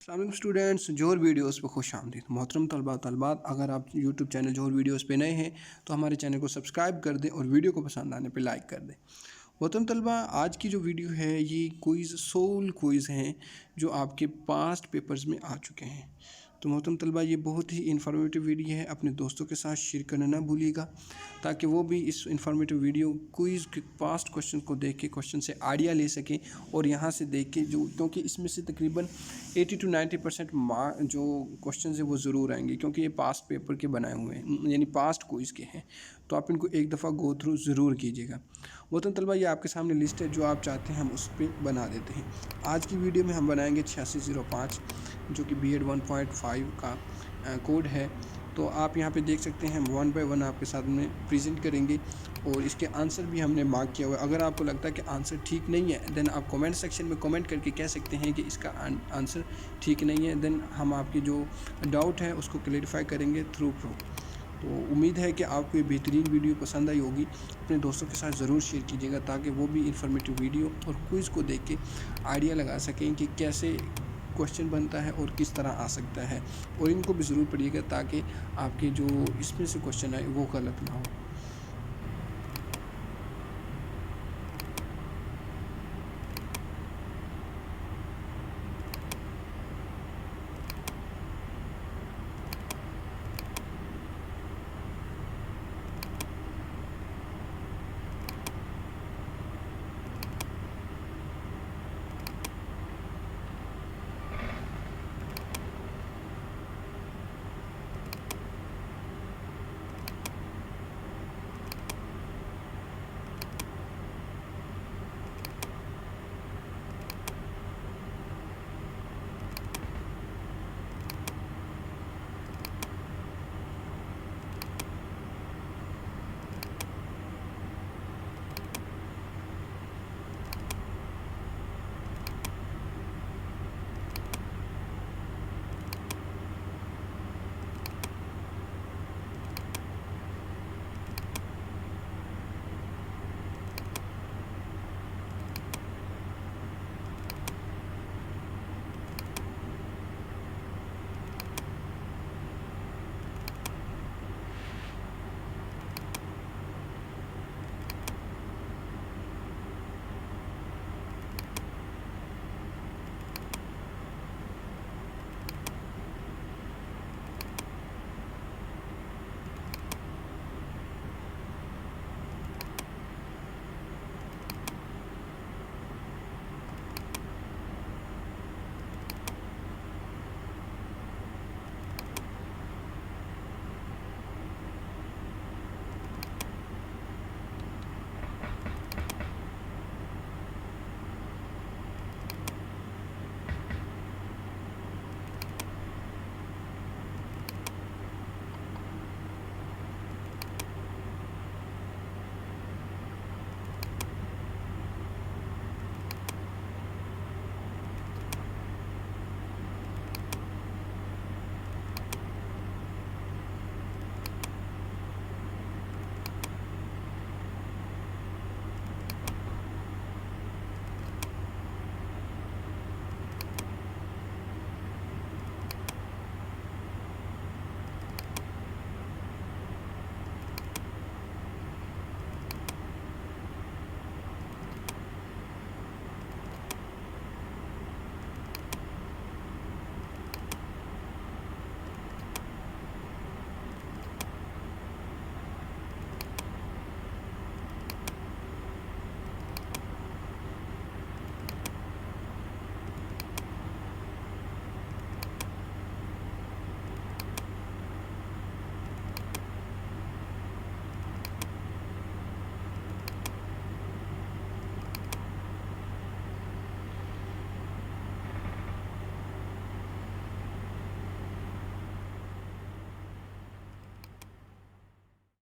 अस्सलाम स्टूडेंट्स, जोहर वीडियोस पे खुश आमदीद। मोहतरम तलबा तलबात, अगर आप यूट्यूब चैनल जोहर वीडियोस पे नए हैं तो हमारे चैनल को सब्सक्राइब कर दें और वीडियो को पसंद आने पे लाइक कर दें। मोहतरम तलबा, आज की जो वीडियो है ये क्विज़ सोल क्विज़ हैं जो आपके पास्ट पेपर्स में आ चुके हैं। तो मोहतरम तलबा, ये बहुत ही इन्फॉर्मेटिव वीडियो है, अपने दोस्तों के साथ शेयर करना ना भूलिएगा ताकि वो भी इस इन्फॉर्मेटिव वीडियो क्विज़ के पास्ट क्वेश्चन को देख के क्वेश्चन से आइडिया ले सकें और यहाँ से देख के जो, क्योंकि इसमें से तकरीबन 80 to 90% जो क्वेश्चन है वो ज़रूर आएंगे क्योंकि ये पास्ट पेपर के बनाए हुए हैं, यानी पास्ट क्विज़ के हैं। तो आप इनको एक दफ़ा गो थ्रू ज़रूर कीजिएगा। मोहतरम तलबा, ये आपके सामने लिस्ट है, जो आप चाहते हैं हम उस पर बना देते हैं। आज की वीडियो में हम बनाएंगे 8605 जो कि B.Ed 1.5 का कोड है। तो आप यहाँ पे देख सकते हैं, हम 1 बाय 1 आपके साथ में प्रेजेंट करेंगे और इसके आंसर भी हमने मार्क किया हुआ है। अगर आपको लगता है कि आंसर ठीक नहीं है देन आप कमेंट सेक्शन में कमेंट करके कह सकते हैं कि इसका आंसर ठीक नहीं है। देन हम आपकी जो डाउट है उसको क्लैरिफाई करेंगे थ्रू प्रूफ। तो उम्मीद है कि आपको ये बेहतरीन वीडियो पसंद आई होगी। अपने दोस्तों के साथ ज़रूर शेयर कीजिएगा ताकि वो भी इंफॉर्मेटिव वीडियो और क्विज़ को देख के आइडिया लगा सकें कि कैसे क्वेश्चन बनता है और किस तरह आ सकता है, और इनको भी ज़रूर पढ़िएगा ताकि आपके जो इसमें से क्वेश्चन आए वो गलत ना हो।